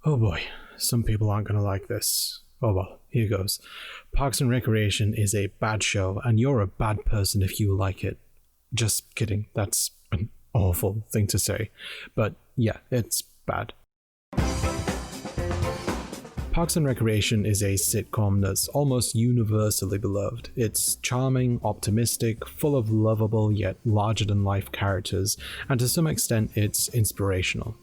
Oh boy, some people aren't going to like this. Oh well, here goes. Parks and Recreation is a bad show, and you're a bad person if you like it. Just kidding, that's an awful thing to say. But yeah, it's bad. Parks and Recreation is a sitcom that's almost universally beloved. It's charming, optimistic, full of lovable yet larger-than-life characters, and to some extent it's inspirational.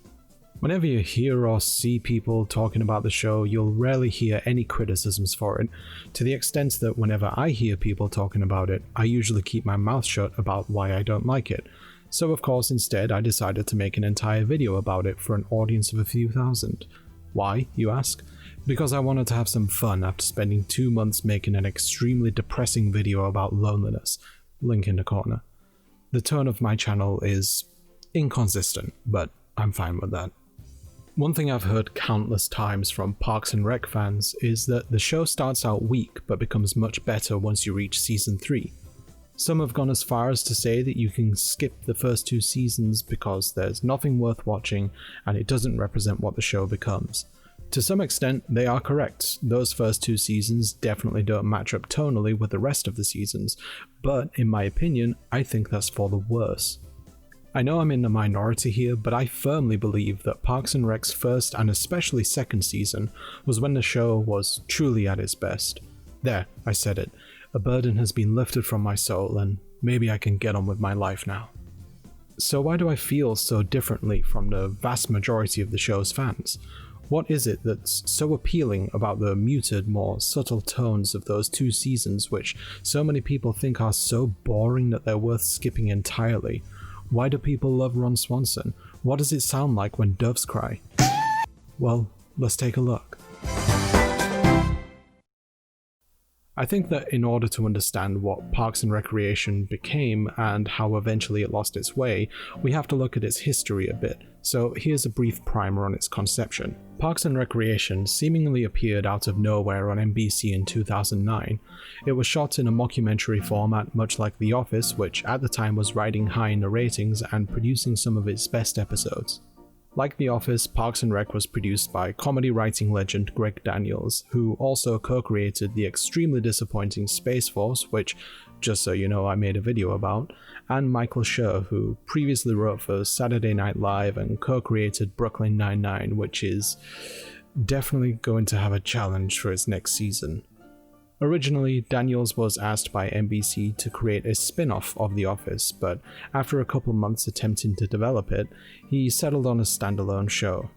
Whenever you hear or see people talking about the show, you'll rarely hear any criticisms for it, to the extent that whenever I hear people talking about it, I usually keep my mouth shut about why I don't like it. So of course instead I decided to make an entire video about it for an audience of a few thousand. Why, you ask? Because I wanted to have some fun after spending 2 months making an extremely depressing video about loneliness. Link in the corner. The tone of my channel is inconsistent, but I'm fine with that. One thing I've heard countless times from Parks and Rec fans is that the show starts out weak but becomes much better once you reach season 3. Some have gone as far as to say that you can skip the first 2 seasons because there's nothing worth watching and it doesn't represent what the show becomes. To some extent, they are correct. Those first 2 seasons definitely don't match up tonally with the rest of the seasons, but in my opinion, I think that's for the worse. I know I'm in the minority here, but I firmly believe that Parks and Rec's first and especially second season was when the show was truly at its best. There, I said it. A burden has been lifted from my soul, and maybe I can get on with my life now. So why do I feel so differently from the vast majority of the show's fans? What is it that's so appealing about the muted, more subtle tones of those 2 seasons which so many people think are so boring that they're worth skipping entirely? Why do people love Ron Swanson? What does it sound like when doves cry? Well, let's take a look. I think that in order to understand what Parks and Recreation became and how eventually it lost its way, we have to look at its history a bit, so here's a brief primer on its conception. Parks and Recreation seemingly appeared out of nowhere on NBC in 2009. It was shot in a mockumentary format much like The Office, which at the time was riding high in the ratings and producing some of its best episodes. Like The Office, Parks and Rec was produced by comedy writing legend Greg Daniels, who also co-created the extremely disappointing Space Force, which, just so you know, I made a video about, and Michael Schur, who previously wrote for Saturday Night Live and co-created Brooklyn Nine-Nine, which is definitely going to have a challenge for its next season. Originally, Daniels was asked by NBC to create a spin-off of The Office, but after a couple months attempting to develop it, he settled on a standalone show.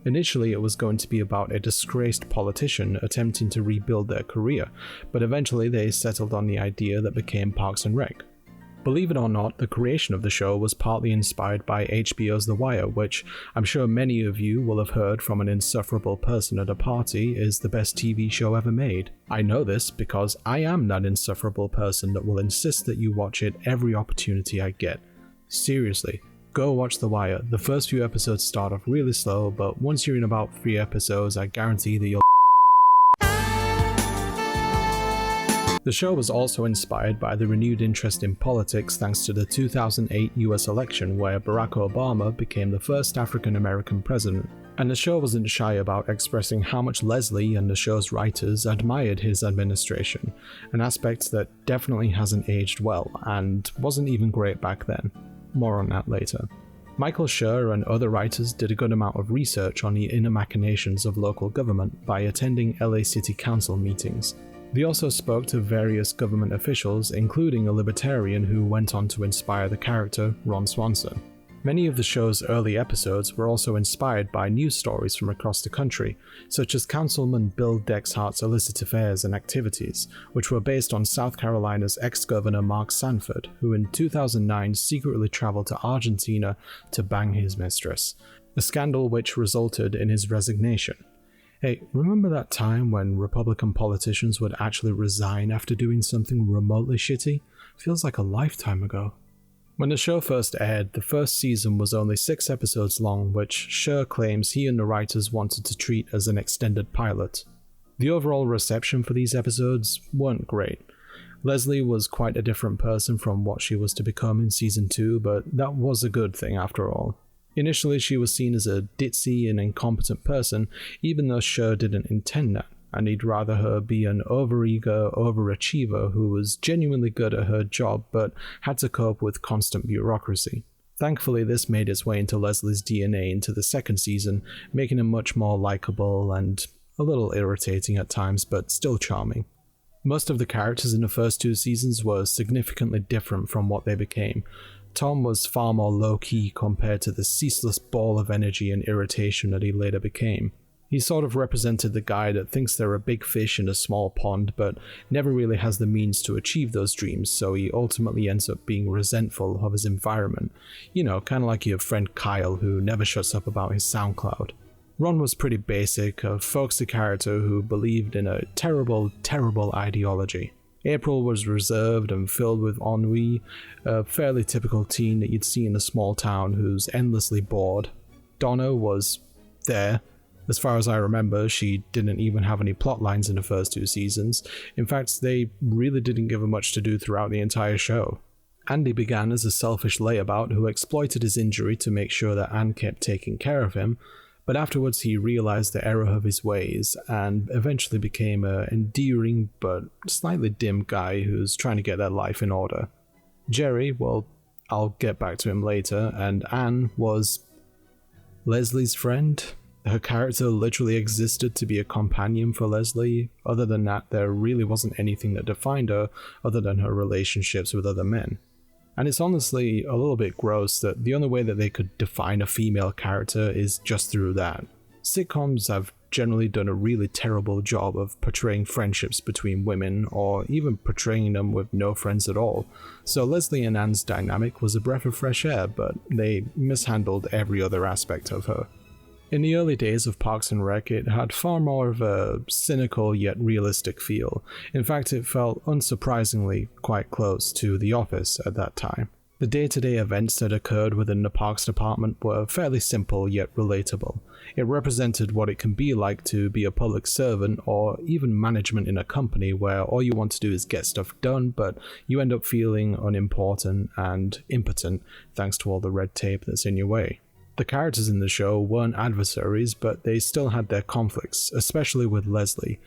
Initially, it was going to be about a disgraced politician attempting to rebuild their career, but eventually they settled on the idea that became Parks and Rec. Believe it or not, the creation of the show was partly inspired by HBO's The Wire, which I'm sure many of you will have heard from an insufferable person at a party is the best TV show ever made. I know this because I am that insufferable person that will insist that you watch it every opportunity I get. Seriously, go watch The Wire. The first few episodes start off really slow, but once you're in about 3 episodes, I guarantee that you'll. The show was also inspired by the renewed interest in politics thanks to the 2008 US election where Barack Obama became the first African American president. And the show wasn't shy about expressing how much Leslie and the show's writers admired his administration, an aspect that definitely hasn't aged well and wasn't even great back then. More on that later. Michael Schur and other writers did a good amount of research on the inner machinations of local government by attending LA City Council meetings. They also spoke to various government officials, including a libertarian who went on to inspire the character Ron Swanson. Many of the show's early episodes were also inspired by news stories from across the country, such as Councilman Bill Dexhart's illicit affairs and activities, which were based on South Carolina's ex-governor Mark Sanford, who in 2009 secretly traveled to Argentina to bang his mistress, a scandal which resulted in his resignation. Hey, remember that time when Republican politicians would actually resign after doing something remotely shitty? Feels like a lifetime ago. When the show first aired, the first season was only 6 episodes long, which Schur claims he and the writers wanted to treat as an extended pilot. The overall reception for these episodes weren't great. Leslie was quite a different person from what she was to become in season 2, but that was a good thing after all. Initially, she was seen as a ditzy and incompetent person, even though Scher didn't intend that, and he'd rather her be an overeager overachiever who was genuinely good at her job but had to cope with constant bureaucracy. Thankfully, this made its way into Leslie's DNA into the second season, making her much more likable and a little irritating at times, but still charming. Most of the characters in the first 2 seasons were significantly different from what they became. Tom was far more low-key compared to the ceaseless ball of energy and irritation that he later became. He sort of represented the guy that thinks they're a big fish in a small pond, but never really has the means to achieve those dreams, so he ultimately ends up being resentful of his environment. You know, kind of like your friend Kyle, who never shuts up about his SoundCloud. Ron was pretty basic, a folksy character who believed in a terrible, terrible ideology. April was reserved and filled with ennui, a fairly typical teen that you'd see in a small town who's endlessly bored. Donna was there. As far as I remember, she didn't even have any plot lines in the first 2 seasons. In fact, they really didn't give her much to do throughout the entire show. Andy began as a selfish layabout who exploited his injury to make sure that Anne kept taking care of him, but afterwards he realized the error of his ways and eventually became an endearing but slightly dim guy who's trying to get their life in order. Jerry, well, I'll get back to him later, and Anne was Leslie's friend. Her character literally existed to be a companion for Leslie. Other than that, there really wasn't anything that defined her other than her relationships with other men. And it's honestly a little bit gross that the only way that they could define a female character is just through that. Sitcoms have generally done a really terrible job of portraying friendships between women, or even portraying them with no friends at all. So Leslie and Anne's dynamic was a breath of fresh air, but they mishandled every other aspect of her. In the early days of Parks and Rec, it had far more of a cynical yet realistic feel. In fact, it felt unsurprisingly quite close to The Office at that time. The day-to-day events that occurred within the Parks department were fairly simple yet relatable. It represented what it can be like to be a public servant or even management in a company where all you want to do is get stuff done, but you end up feeling unimportant and impotent thanks to all the red tape that's in your way. The characters in the show weren't adversaries, but they still had their conflicts, especially with Leslie.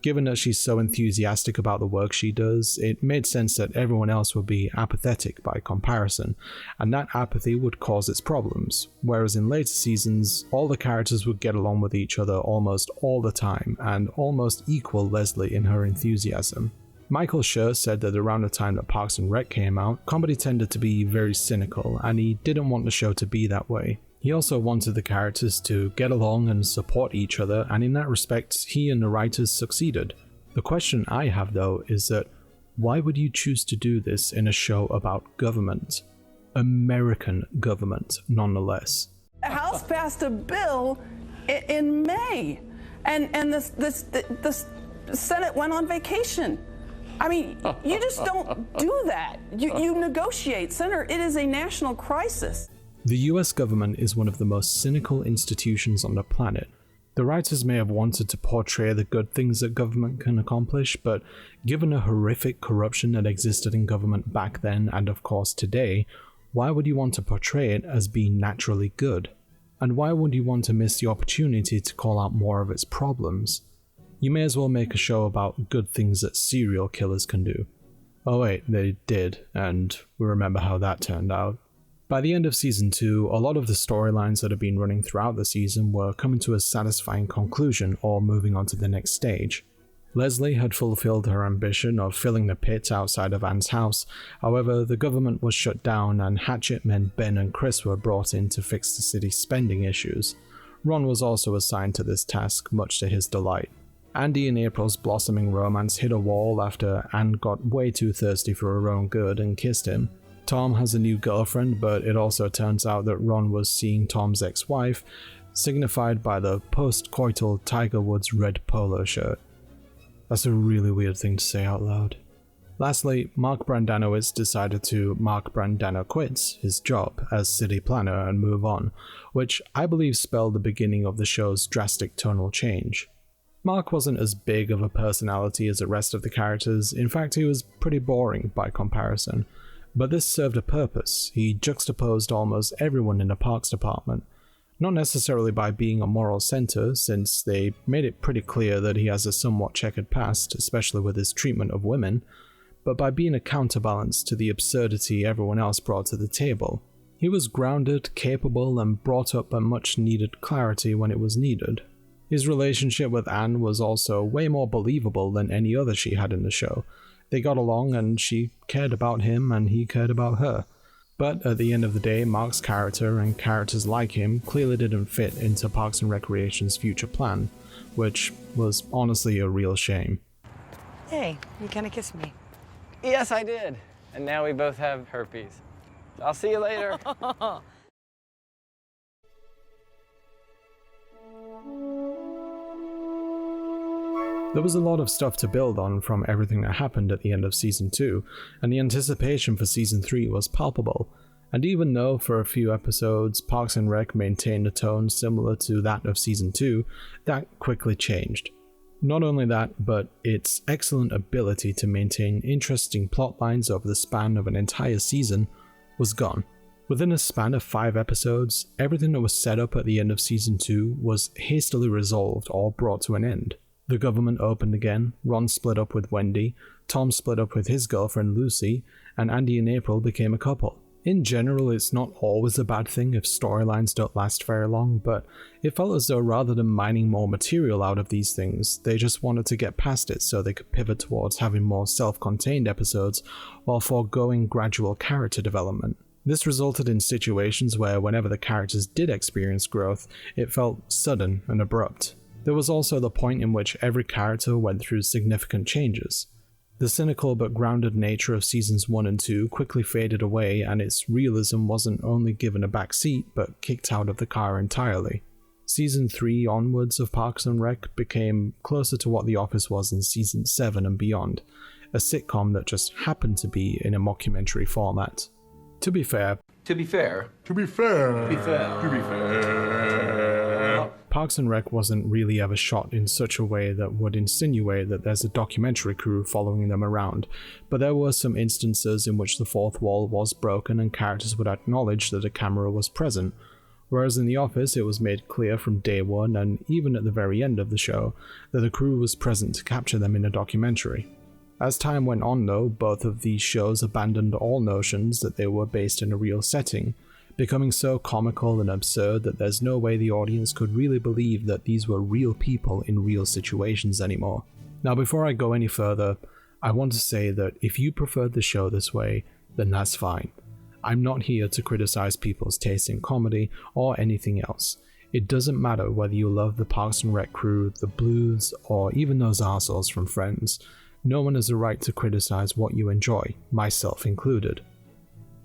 Given that she's so enthusiastic about the work she does, it made sense that everyone else would be apathetic by comparison, and that apathy would cause its problems, whereas in later seasons, all the characters would get along with each other almost all the time, and almost equal Leslie in her enthusiasm. Michael Schur said that around the time that Parks and Rec came out, comedy tended to be very cynical, and he didn't want the show to be that way. He also wanted the characters to get along and support each other, and in that respect, he and the writers succeeded. The question I have though is that, why would you choose to do this in a show about government? American government, nonetheless. The House passed a bill in May, and the Senate went on vacation. I mean, you just don't do that. You negotiate. Senator, it is a national crisis. The US government is one of the most cynical institutions on the planet. The writers may have wanted to portray the good things that government can accomplish, but given the horrific corruption that existed in government back then and of course today, why would you want to portray it as being naturally good? And why would you want to miss the opportunity to call out more of its problems? You may as well make a show about good things that serial killers can do. Oh wait, they did, and we remember how that turned out. By the end of Season 2, a lot of the storylines that had been running throughout the season were coming to a satisfying conclusion or moving on to the next stage. Leslie had fulfilled her ambition of filling the pit outside of Anne's house, however the government was shut down and hatchet men Ben and Chris were brought in to fix the city's spending issues. Ron was also assigned to this task, much to his delight. Andy and April's blossoming romance hit a wall after Anne got way too thirsty for her own good and kissed him. Tom has a new girlfriend, but it also turns out that Ron was seeing Tom's ex-wife, signified by the post-coital Tiger Woods red polo shirt. That's a really weird thing to say out loud. Lastly, Mark Brandanowitz decided to Mark Brandano quits his job as city planner and move on, which I believe spelled the beginning of the show's drastic tonal change. Mark wasn't as big of a personality as the rest of the characters. In fact, he was pretty boring by comparison. But this served a purpose. He juxtaposed almost everyone in the parks department, not necessarily by being a moral center, since they made it pretty clear that he has a somewhat checkered past, especially with his treatment of women, but by being a counterbalance to the absurdity everyone else brought to the table. He was grounded, capable, and brought up a much needed clarity when it was needed. His relationship with Anne was also way more believable than any other she had in the show. They got along and she cared about him and he cared about her. But at the end of the day, Mark's character and characters like him clearly didn't fit into Parks and Recreation's future plan, which was honestly a real shame. Hey, you kinda kissed me. Yes, I did. And now we both have herpes. I'll see you later. There was a lot of stuff to build on from everything that happened at the end of Season 2, and the anticipation for Season 3 was palpable. And even though for a few episodes Parks and Rec maintained a tone similar to that of Season 2, that quickly changed. Not only that, but its excellent ability to maintain interesting plot lines over the span of an entire season was gone. Within a span of 5 episodes, everything that was set up at the end of Season 2 was hastily resolved or brought to an end. The government opened again, Ron split up with Wendy, Tom split up with his girlfriend Lucy, and Andy and April became a couple. In general, it's not always a bad thing if storylines don't last very long, but it felt as though rather than mining more material out of these things, they just wanted to get past it so they could pivot towards having more self-contained episodes while foregoing gradual character development. This resulted in situations where whenever the characters did experience growth, it felt sudden and abrupt. There was also the point in which every character went through significant changes. The cynical but grounded nature of seasons 1 and 2 quickly faded away, and its realism wasn't only given a back seat but kicked out of the car entirely. Season 3 onwards of Parks and Rec became closer to what The Office was in Season 7 and beyond, a sitcom that just happened to be in a mockumentary format. To be fair, Parks and Rec wasn't really ever shot in such a way that would insinuate that there's a documentary crew following them around, but there were some instances in which the fourth wall was broken and characters would acknowledge that a camera was present, whereas in The Office it was made clear from day one and even at the very end of the show that a crew was present to capture them in a documentary. As time went on though, both of these shows abandoned all notions that they were based in a real setting, becoming so comical and absurd that there's no way the audience could really believe that these were real people in real situations anymore. Now before I go any further, I want to say that if you preferred the show this way, then that's fine. I'm not here to criticize people's taste in comedy or anything else. It doesn't matter whether you love the Parks and Rec crew, the Blues, or even those arseholes from Friends. No one has a right to criticize what you enjoy, myself included.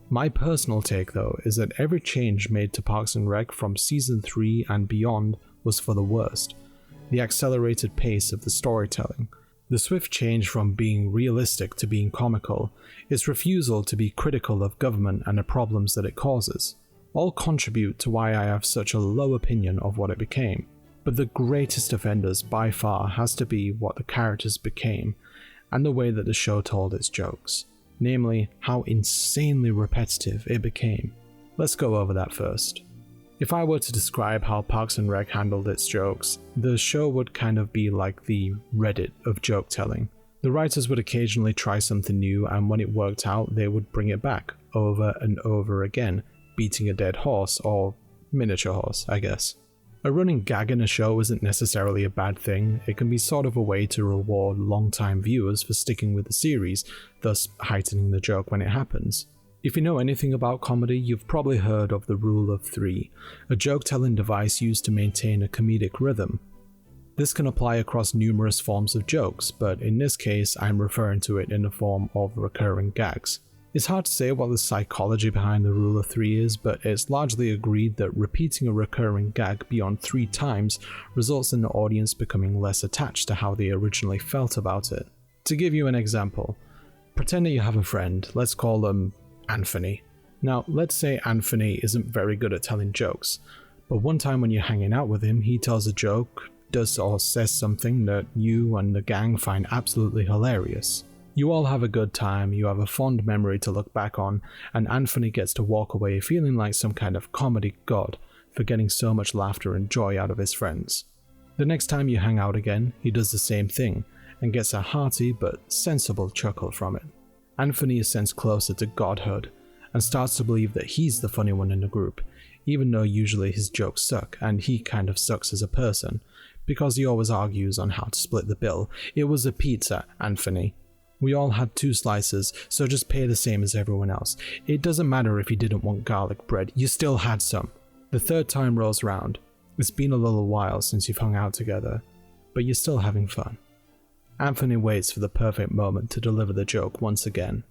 My personal take though is that every change made to Parks and Rec from Season 3 and beyond was for the worst. The accelerated pace of the storytelling, the swift change from being realistic to being comical, its refusal to be critical of government and the problems that it causes, all contribute to why I have such a low opinion of what it became. But the greatest offenders by far has to be what the characters became, and the way that the show told its jokes. Namely, how insanely repetitive it became. Let's go over that first. If I were to describe how Parks and Rec handled its jokes, the show would kind of be like the Reddit of joke telling. The writers would occasionally try something new, and when it worked out, they would bring it back, over and over again, beating a dead horse, or miniature horse, I guess. A running gag in a show isn't necessarily a bad thing. It can be sort of a way to reward long-time viewers for sticking with the series, thus heightening the joke when it happens. If you know anything about comedy, you've probably heard of the Rule of 3, a joke-telling device used to maintain a comedic rhythm. This can apply across numerous forms of jokes, but in this case I'm referring to it in the form of recurring gags. It's hard to say what the psychology behind the Rule of 3 is, but it's largely agreed that repeating a recurring gag beyond 3 times results in the audience becoming less attached to how they originally felt about it. To give you an example, pretend that you have a friend, let's call them Anthony. Now, let's say Anthony isn't very good at telling jokes, but one time when you're hanging out with him, he tells a joke, does or says something that you and the gang find absolutely hilarious. You all have a good time, you have a fond memory to look back on, and Anthony gets to walk away feeling like some kind of comedy god for getting so much laughter and joy out of his friends. The next time you hang out again, he does the same thing, and gets a hearty but sensible chuckle from it. Anthony is sensed closer to godhood, and starts to believe that he's the funny one in the group, even though usually his jokes suck, and he kind of sucks as a person, because he always argues on how to split the bill. It was a pizza, Anthony. We all had 2 slices, so just pay the same as everyone else. It doesn't matter if you didn't want garlic bread, you still had some. The 3rd time rolls round. It's been a little while since you've hung out together, but you're still having fun. Anthony waits for the perfect moment to deliver the joke once again.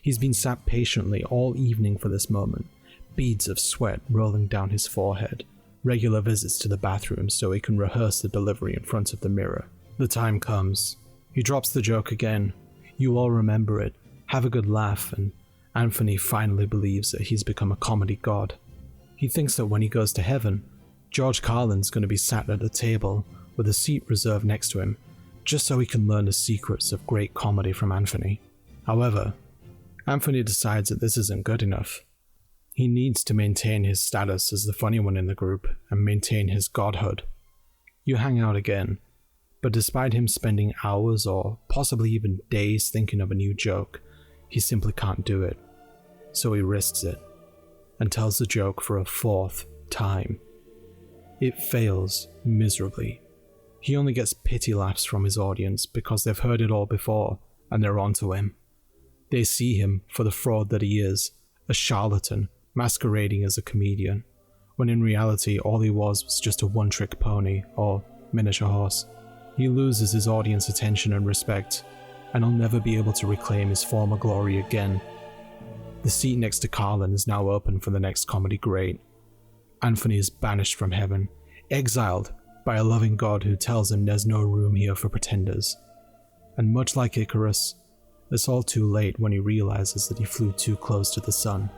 He's been sat patiently all evening for this moment, beads of sweat rolling down his forehead, regular visits to the bathroom so he can rehearse the delivery in front of the mirror. The time comes. He drops the joke again. You all remember it, have a good laugh, and Anthony finally believes that he's become a comedy god. He thinks that when he goes to heaven, George Carlin's going to be sat at a table with a seat reserved next to him, just so he can learn the secrets of great comedy from Anthony. However, Anthony decides that this isn't good enough. He needs to maintain his status as the funny one in the group and maintain his godhood. You hang out again, but despite him spending hours or possibly even days thinking of a new joke, he simply can't do it. So he risks it and tells the joke for a 4th time. It fails miserably. He only gets pity laughs from his audience because they've heard it all before and they're onto him. They see him for the fraud that he is, a charlatan masquerading as a comedian, when in reality all he was just a one-trick pony or miniature horse. He loses his audience attention and respect, and he'll never be able to reclaim his former glory again. The seat next to Carlin is now open for the next comedy great. Anthony is banished from heaven, exiled by a loving God who tells him there's no room here for pretenders. And much like Icarus, it's all too late when he realizes that he flew too close to the sun.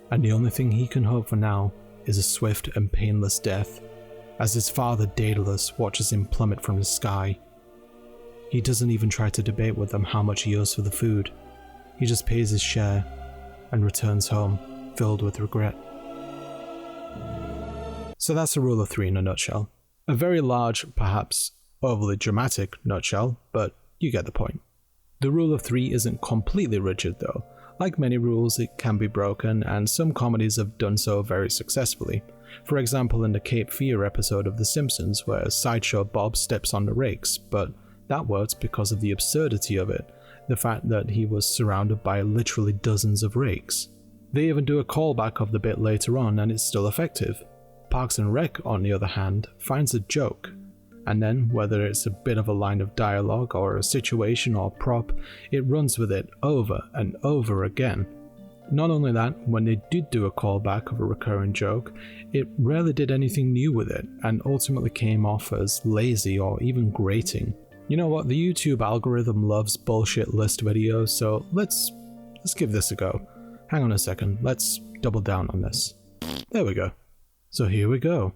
And the only thing he can hope for now is a swift and painless death, as his father Daedalus watches him plummet from the sky. He doesn't even try to debate with them how much he owes for the food. He just pays his share and returns home, filled with regret. So that's the rule of 3 in a nutshell. A very large, perhaps overly dramatic nutshell, but you get the point. The rule of 3 isn't completely rigid though. Like many rules, it can be broken, and some comedies have done so very successfully. For example, in the Cape Fear episode of The Simpsons, where Sideshow Bob steps on the rakes, but that works because of the absurdity of it, the fact that he was surrounded by literally dozens of rakes. They even do a callback of the bit later on, and it's still effective. Parks and Rec, on the other hand, finds a joke, and then, whether it's a bit of a line of dialogue or a situation or prop, it runs with it over and over again. Not only that, when they did do a callback of a recurring joke, it rarely did anything new with it, and ultimately came off as lazy or even grating. You know what, the YouTube algorithm loves bullshit list videos, so let's give this a go. Hang on a second, let's double down on this. There we go. So here we go.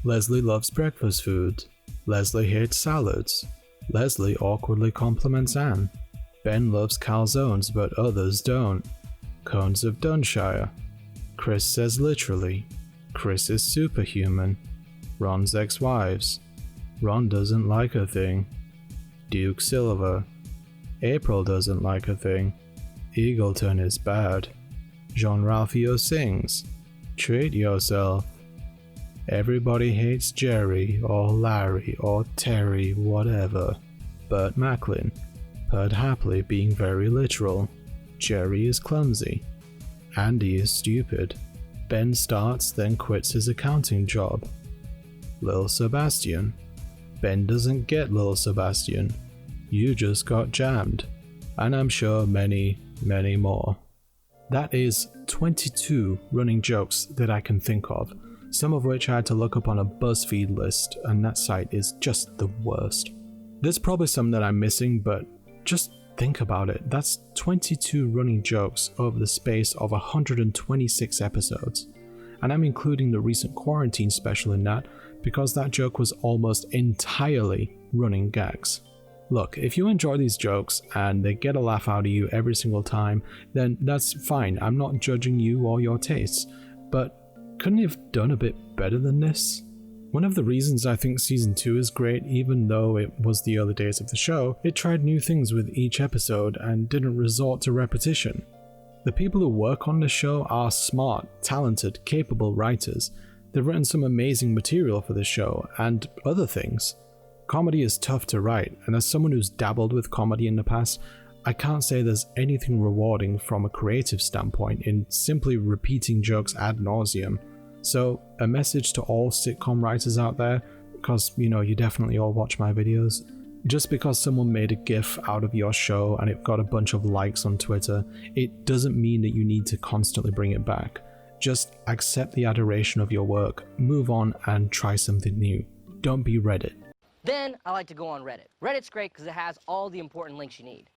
Leslie loves breakfast food. Leslie hates salads. Leslie awkwardly compliments Anne. Ben loves calzones, but others don't. Cones of Dunshire. Chris says literally. Chris is superhuman. Ron's ex-wives. Ron doesn't like a thing. Duke Silver. April doesn't like a thing. Eagleton is bad. Jean-Ralphio sings. Treat yourself. Everybody hates Jerry, or Larry, or Terry, whatever. Bert Macklin. Pert Hapley being very literal. Jerry is clumsy. Andy is stupid. Ben starts, then quits his accounting job. Lil Sebastian. Ben doesn't get Lil Sebastian. You just got jammed. And I'm sure many, many more. That is 22 running jokes that I can think of, some of which I had to look up on a BuzzFeed list, and that site is just the worst. There's probably some that I'm missing, but just think about it. That's 22 running jokes over the space of 126 episodes. And I'm including the recent quarantine special in that, because that joke was almost entirely running gags. Look, if you enjoy these jokes and they get a laugh out of you every single time, then that's fine. I'm not judging you or your tastes, but couldn't you have done a bit better than this? One of the reasons I think season 2 is great, even though it was the early days of the show, it tried new things with each episode and didn't resort to repetition. The people who work on the show are smart, talented, capable writers. They've written some amazing material for the show and other things. Comedy is tough to write, and as someone who's dabbled with comedy in the past, I can't say there's anything rewarding from a creative standpoint in simply repeating jokes ad nauseum. So, a message to all sitcom writers out there, because you definitely all watch my videos. Just because someone made a GIF out of your show and it got a bunch of likes on Twitter, it doesn't mean that you need to constantly bring it back. Just accept the adoration of your work, move on, and try something new. Don't be Reddit. Then I like to go on Reddit. Reddit's great because it has all the important links you need.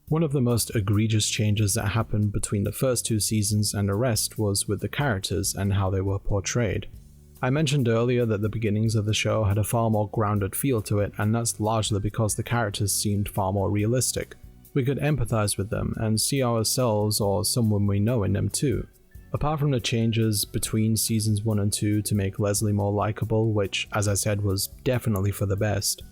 One of the most egregious changes that happened between the first 2 seasons and the rest was with the characters and how they were portrayed. I mentioned earlier that the beginnings of the show had a far more grounded feel to it, and that's largely because the characters seemed far more realistic. We could empathize with them and see ourselves or someone we know in them too. Apart from the changes between seasons 1 and 2 to make Leslie more likable, which, as I said, was definitely for the best,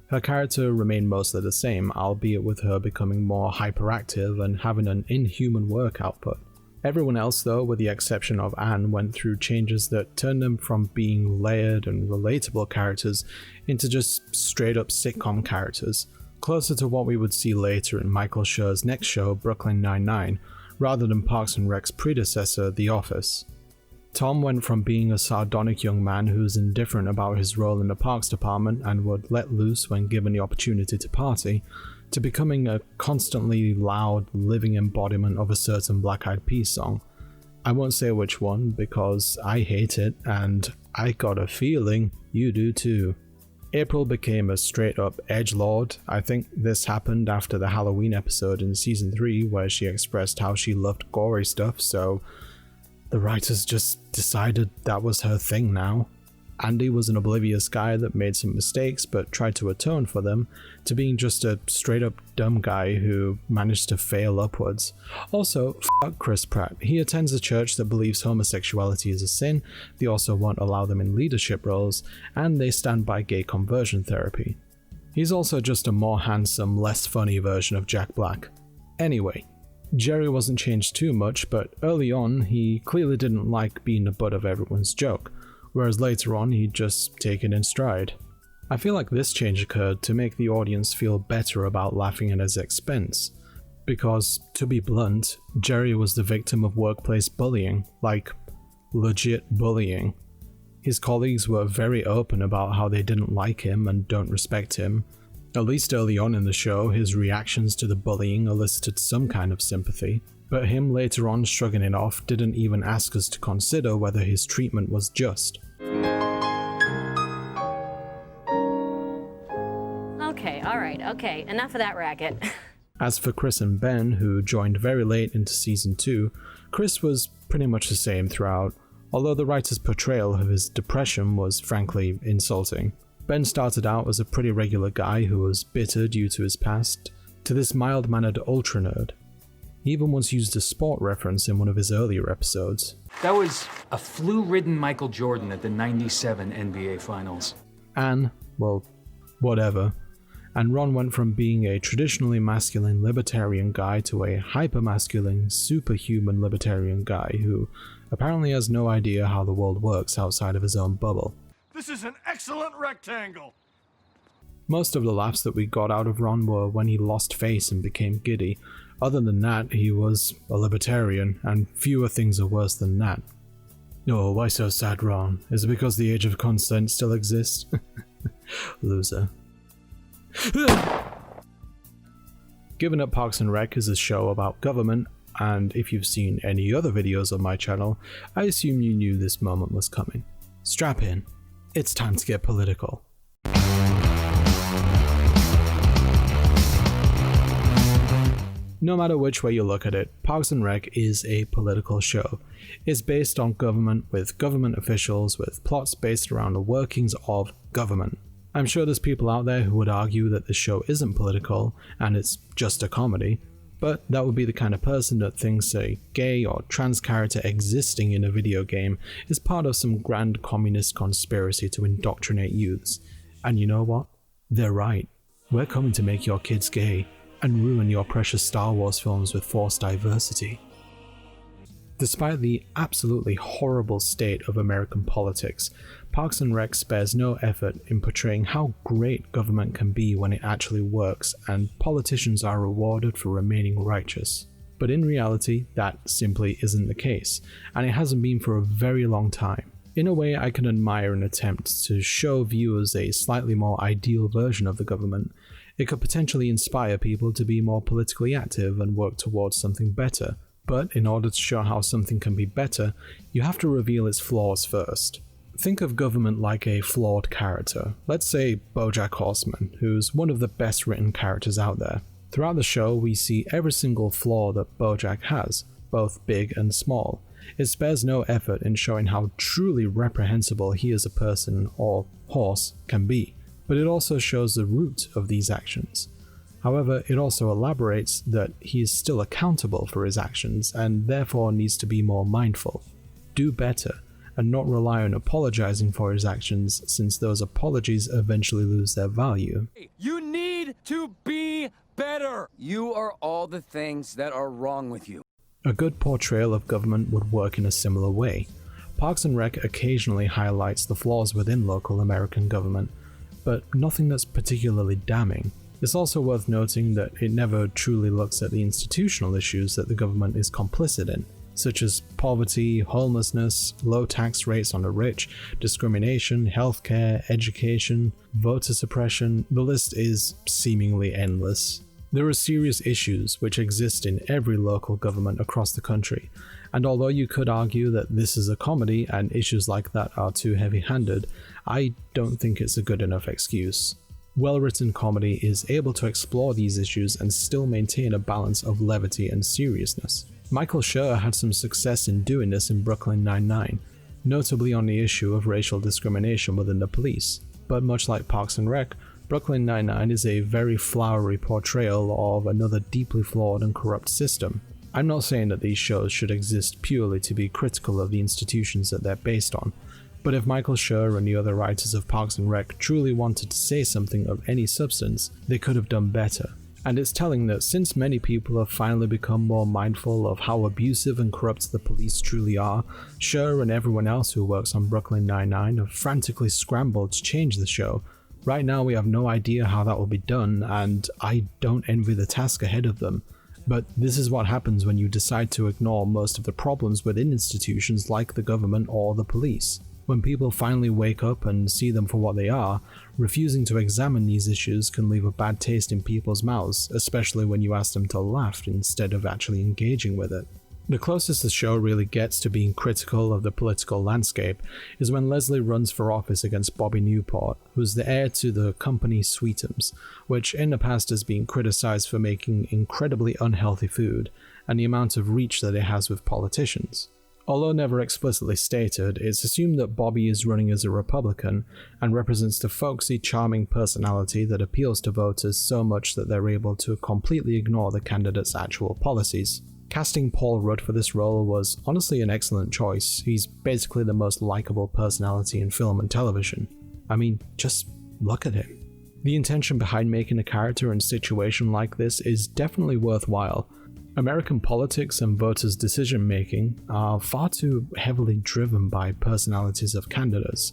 her character remained mostly the same, albeit with her becoming more hyperactive and having an inhuman work output. Everyone else, though, with the exception of Anne, went through changes that turned them from being layered and relatable characters into just straight-up sitcom characters, closer to what we would see later in Michael Schur's next show, Brooklyn Nine-Nine, rather than Parks and Rec's predecessor, The Office. Tom went from being a sardonic young man who's indifferent about his role in the parks department and would let loose when given the opportunity to party, to becoming a constantly loud, living embodiment of a certain Black Eyed Peas song. I won't say which one because I hate it and I got a feeling you do too. April became a straight-up edgelord. I think this happened after the Halloween episode in season 3 where she expressed how she loved gory stuff, so the writers just decided that was her thing now. Andy was an oblivious guy that made some mistakes but tried to atone for them, to being just a straight-up dumb guy who managed to fail upwards. Also, fuck Chris Pratt. He attends a church that believes homosexuality is a sin, they also won't allow them in leadership roles, and they stand by gay conversion therapy. He's also just a more handsome, less funny version of Jack Black. Anyway, Jerry wasn't changed too much, but early on he clearly didn't like being the butt of everyone's joke, whereas later on he'd just take it in stride. I feel like this change occurred to make the audience feel better about laughing at his expense, because, to be blunt, Jerry was the victim of workplace bullying, like legit bullying. His colleagues were very open about how they didn't like him and don't respect him. At least early on in the show, his reactions to the bullying elicited some kind of sympathy, but him later on shrugging it off didn't even ask us to consider whether his treatment was just. Okay, enough of that racket. As for Chris and Ben, who joined very late into season 2, Chris was pretty much the same throughout, although the writer's portrayal of his depression was frankly insulting. Ben started out as a pretty regular guy who was bitter due to his past, to this mild-mannered ultra-nerd. He even once used a sport reference in one of his earlier episodes. That was a flu-ridden Michael Jordan at the '97 NBA Finals. Anne, well, whatever. And Ron went from being a traditionally masculine libertarian guy to a hyper-masculine, superhuman libertarian guy who apparently has no idea how the world works outside of his own bubble. This is an excellent rectangle! Most of the laughs that we got out of Ron were when he lost face and became giddy. Other than that, he was a libertarian, and fewer things are worse than that. Oh, why so sad, Ron? Is it because the age of consent still exists? Loser. Given that Parks and Rec is a show about government, and if you've seen any other videos on my channel, I assume you knew this moment was coming. Strap in. It's time to get political. No matter which way you look at it, Parks and Rec is a political show. It's based on government with government officials with plots based around the workings of government. I'm sure there's people out there who would argue that the show isn't political and it's just a comedy, but that would be the kind of person that thinks a gay or trans character existing in a video game is part of some grand communist conspiracy to indoctrinate youths. And you know what? They're right. We're coming to make your kids gay and ruin your precious Star Wars films with forced diversity. Despite the absolutely horrible state of American politics, Parks and Rec spares no effort in portraying how great government can be when it actually works and politicians are rewarded for remaining righteous. But in reality, that simply isn't the case, and it hasn't been for a very long time. In a way, I can admire an attempt to show viewers a slightly more ideal version of the government. It could potentially inspire people to be more politically active and work towards something better. But in order to show how something can be better, you have to reveal its flaws first. Think of government like a flawed character. Let's say BoJack Horseman, who's one of the best written characters out there. Throughout the show, we see every single flaw that BoJack has, both big and small. It spares no effort in showing how truly reprehensible he as a person, or horse, can be. But it also shows the root of these actions. However, it also elaborates that he is still accountable for his actions and therefore needs to be more mindful, do better, and not rely on apologizing for his actions, since those apologies eventually lose their value. You need to be better! You are all the things that are wrong with you. A good portrayal of government would work in a similar way. Parks and Rec occasionally highlights the flaws within local American government, but nothing that's particularly damning. It's also worth noting that it never truly looks at the institutional issues that the government is complicit in, such as poverty, homelessness, low tax rates on the rich, discrimination, healthcare, education, voter suppression. The list is seemingly endless. There are serious issues which exist in every local government across the country, and although you could argue that this is a comedy and issues like that are too heavy-handed, I don't think it's a good enough excuse. Well-written comedy is able to explore these issues and still maintain a balance of levity and seriousness. Michael Schur had some success in doing this in Brooklyn Nine-Nine, notably on the issue of racial discrimination within the police. But much like Parks and Rec, Brooklyn Nine-Nine is a very flowery portrayal of another deeply flawed and corrupt system. I'm not saying that these shows should exist purely to be critical of the institutions that they're based on, but if Michael Schur and the other writers of Parks and Rec truly wanted to say something of any substance, they could have done better. And it's telling that since many people have finally become more mindful of how abusive and corrupt the police truly are, Schur and everyone else who works on Brooklyn Nine-Nine have frantically scrambled to change the show. Right now we have no idea how that will be done, and I don't envy the task ahead of them. But this is what happens when you decide to ignore most of the problems within institutions like the government or the police. When people finally wake up and see them for what they are, refusing to examine these issues can leave a bad taste in people's mouths, especially when you ask them to laugh instead of actually engaging with it. The closest the show really gets to being critical of the political landscape is when Leslie runs for office against Bobby Newport, who's the heir to the company Sweetums, which in the past has been criticized for making incredibly unhealthy food, and the amount of reach that it has with politicians. Although never explicitly stated, it's assumed that Bobby is running as a Republican and represents the folksy, charming personality that appeals to voters so much that they're able to completely ignore the candidate's actual policies. Casting Paul Rudd for this role was honestly an excellent choice. He's basically the most likable personality in film and television. I mean, just look at him. The intention behind making a character and situation like this is definitely worthwhile. American politics and voters' decision-making are far too heavily driven by personalities of candidates,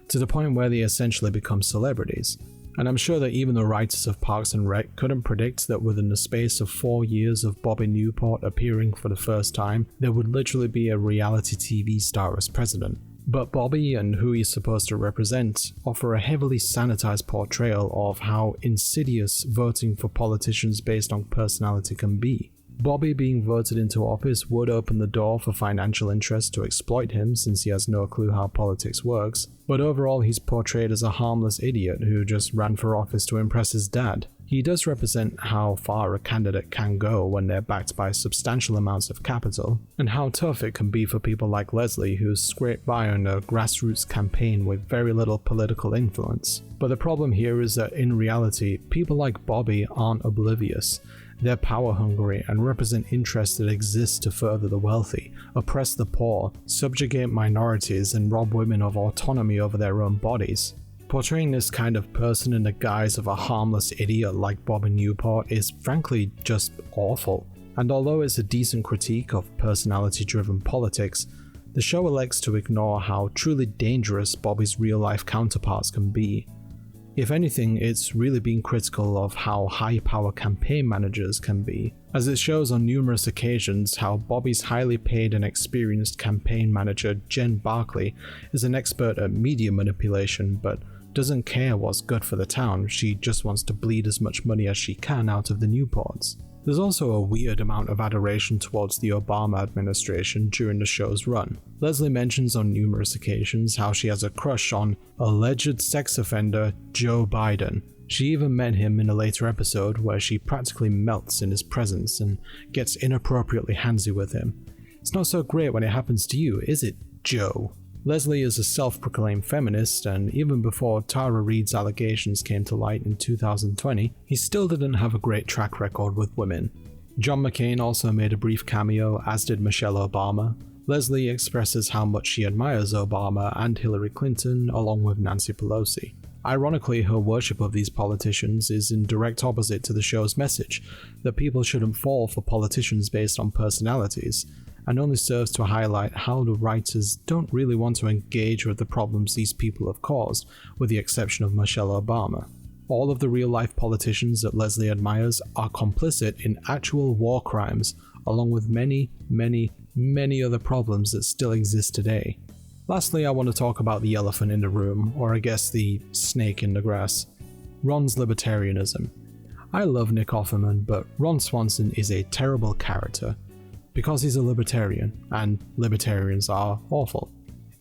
to the point where they essentially become celebrities. And I'm sure that even the writers of Parks and Rec couldn't predict that within the space of 4 years of Bobby Newport appearing for the first time, there would literally be a reality TV star as president. But Bobby and who he's supposed to represent offer a heavily sanitized portrayal of how insidious voting for politicians based on personality can be. Bobby being voted into office would open the door for financial interests to exploit him since he has no clue how politics works, but overall he's portrayed as a harmless idiot who just ran for office to impress his dad. He does represent how far a candidate can go when they're backed by substantial amounts of capital, and how tough it can be for people like Leslie who scrape by on a grassroots campaign with very little political influence. But the problem here is that in reality, people like Bobby aren't oblivious. They're power hungry and represent interests that exist to further the wealthy, oppress the poor, subjugate minorities, and rob women of autonomy over their own bodies. Portraying this kind of person in the guise of a harmless idiot like Bobby Newport is frankly just awful, and although it's a decent critique of personality-driven politics, the show elects to ignore how truly dangerous Bobby's real-life counterparts can be. If anything, it's really been critical of how high-power campaign managers can be, as it shows on numerous occasions how Bobby's highly paid and experienced campaign manager Jen Barkley is an expert at media manipulation but doesn't care what's good for the town. She just wants to bleed as much money as she can out of the Newports. There's also a weird amount of adoration towards the Obama administration during the show's run. Leslie mentions on numerous occasions how she has a crush on alleged sex offender Joe Biden. She even met him in a later episode where she practically melts in his presence and gets inappropriately handsy with him. It's not so great when it happens to you, is it, Joe? Leslie is a self-proclaimed feminist, and even before Tara Reid's allegations came to light in 2020, he still didn't have a great track record with women. John McCain also made a brief cameo, as did Michelle Obama. Leslie expresses how much she admires Obama and Hillary Clinton, along with Nancy Pelosi. Ironically, her worship of these politicians is in direct opposite to the show's message, that people shouldn't fall for politicians based on personalities, and only serves to highlight how the writers don't really want to engage with the problems these people have caused, with the exception of Michelle Obama. All of the real-life politicians that Leslie admires are complicit in actual war crimes, along with many other problems that still exist today. Lastly, I want to talk about the elephant in the room, or I guess the snake in the grass. Ron's libertarianism. I love Nick Offerman, but Ron Swanson is a terrible character, because he's a libertarian, and libertarians are awful.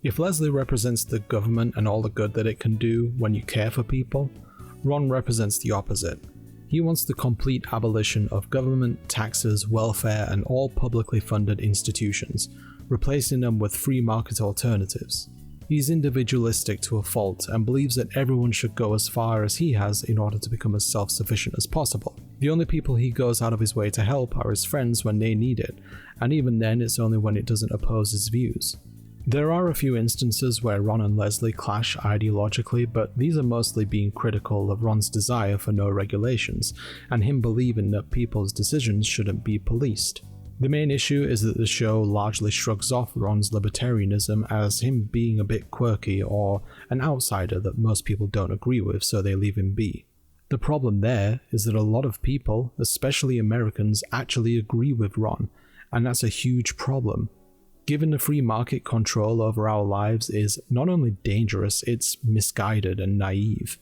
If Leslie represents the government and all the good that it can do when you care for people, Ron represents the opposite. He wants the complete abolition of government, taxes, welfare, and all publicly funded institutions, replacing them with free market alternatives. He's individualistic to a fault and believes that everyone should go as far as he has in order to become as self-sufficient as possible. The only people he goes out of his way to help are his friends when they need it, and even then it's only when it doesn't oppose his views. There are a few instances where Ron and Leslie clash ideologically, but these are mostly being critical of Ron's desire for no regulations, and him believing that people's decisions shouldn't be policed. The main issue is that the show largely shrugs off Ron's libertarianism as him being a bit quirky or an outsider that most people don't agree with, so they leave him be. The problem there is that a lot of people, especially Americans, actually agree with Ron, and that's a huge problem. Given the free market control over our lives is not only dangerous, it's misguided and naive.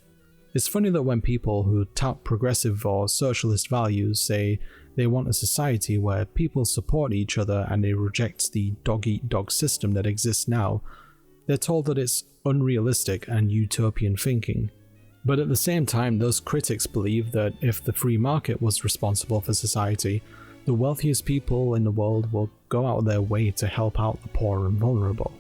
It's funny that when people who tout progressive or socialist values say they want a society where people support each other and they reject the dog-eat-dog system that exists now, they're told that it's unrealistic and utopian thinking. But at the same time, those critics believe that if the free market was responsible for society, the wealthiest people in the world will go out of their way to help out the poor and vulnerable.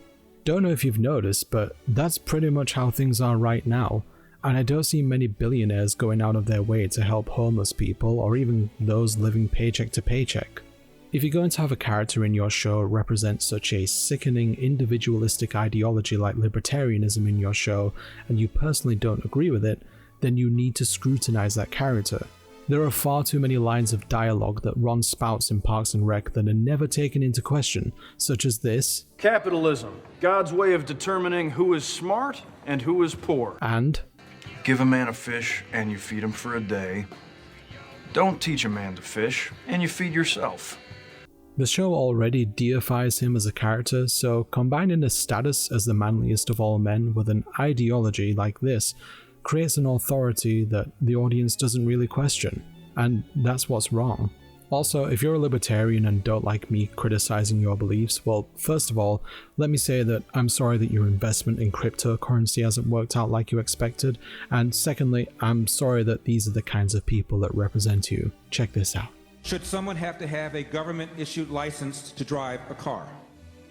Don't know if you've noticed, but that's pretty much how things are right now. And I don't see many billionaires going out of their way to help homeless people or even those living paycheck to paycheck. If you're going to have a character in your show represent such a sickening individualistic ideology like libertarianism in your show, and you personally don't agree with it, then you need to scrutinize that character. There are far too many lines of dialogue that Ron spouts in Parks and Rec that are never taken into question, such as this: Capitalism, God's way of determining who is smart and who is poor. And give a man a fish and you feed him for a day. Don't teach a man to fish and you feed yourself. the show already deifies him as a character, so combining his status as the manliest of all men with an ideology like this creates an authority that the audience doesn't really question, and that's what's wrong. Also, if you're a libertarian and don't like me criticizing your beliefs, well, first of all, let me say that I'm sorry that your investment in cryptocurrency hasn't worked out like you expected, and secondly, I'm sorry that these are the kinds of people that represent you. Check this out. Should someone have to have a government-issued license to drive a car?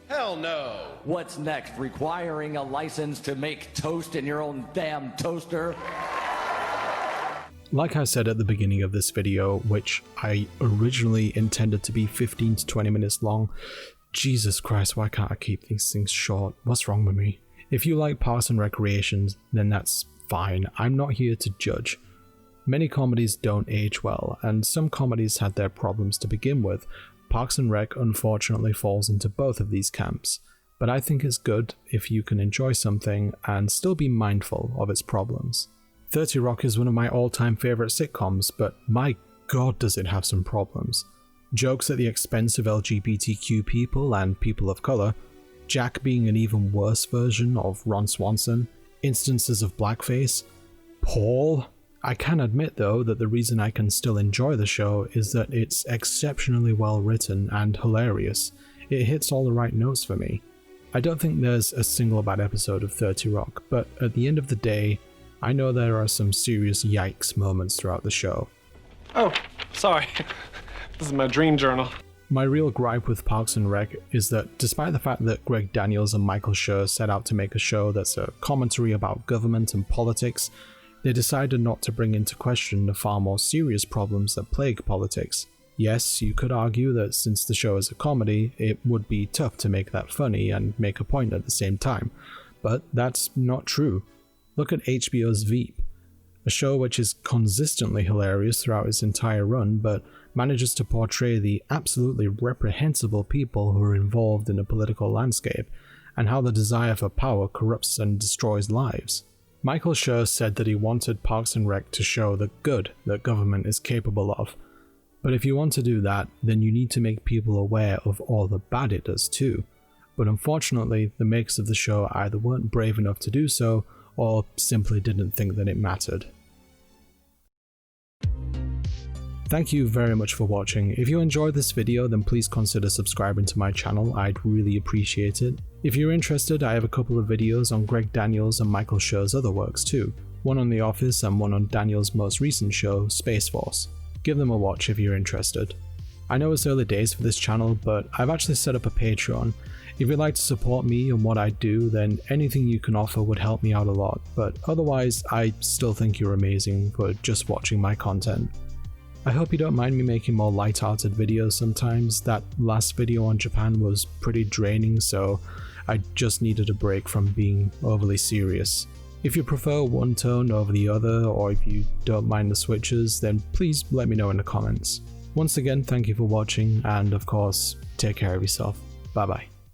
Hell no! What's next? Requiring a license to make toast in your own damn toaster? Like I said at the beginning of this video, which I originally intended to be 15 to 20 minutes long, Jesus Christ, why can't I keep these things short? What's wrong with me? If you like Parks and Recreation, then that's fine. I'm not here to judge. Many comedies don't age well, and some comedies had their problems to begin with. Parks and Rec unfortunately falls into both of these camps, but I think it's good if you can enjoy something and still be mindful of its problems. 30 Rock is one of my all-time favourite sitcoms, but my god does it have some problems. Jokes at the expense of LGBTQ people and people of colour, Jack being an even worse version of Ron Swanson, instances of blackface, Paul. I can admit though that the reason I can still enjoy the show is that it's exceptionally well written and hilarious. It hits all the right notes for me. I don't think there's a single bad episode of 30 Rock, but at the end of the day, I know there are some serious yikes moments throughout the show. Oh, sorry. This is my dream journal. My real gripe with Parks and Rec is that despite the fact that Greg Daniels and Michael Schur set out to make a show that's a commentary about government and politics, they decided not to bring into question the far more serious problems that plague politics. Yes, you could argue that since the show is a comedy, it would be tough to make that funny and make a point at the same time, but that's not true. Look at HBO's Veep, a show which is consistently hilarious throughout its entire run, but manages to portray the absolutely reprehensible people who are involved in the political landscape, and how the desire for power corrupts and destroys lives. Michael Schur said that he wanted Parks and Rec to show the good that government is capable of, but if you want to do that, then you need to make people aware of all the bad it does too. But unfortunately, the makers of the show either weren't brave enough to do so, or simply didn't think that it mattered. Thank you very much for watching. If you enjoyed this video, then please consider subscribing to my channel, I'd really appreciate it. If you're interested, I have a couple of videos on Greg Daniels and Michael Schur's other works too, one on The Office and one on Daniels' most recent show, Space Force. Give them a watch if you're interested. I know it's early days for this channel, but I've actually set up a Patreon. If you'd like to support me and what I do, then anything you can offer would help me out a lot, but otherwise I still think you're amazing for just watching my content. I hope you don't mind me making more light-hearted videos sometimes. That last video on Japan was pretty draining, so I just needed a break from being overly serious. If you prefer one tone over the other, or if you don't mind the switches, then please let me know in the comments. Once again, thank you for watching, and of course, take care of yourself. Bye bye.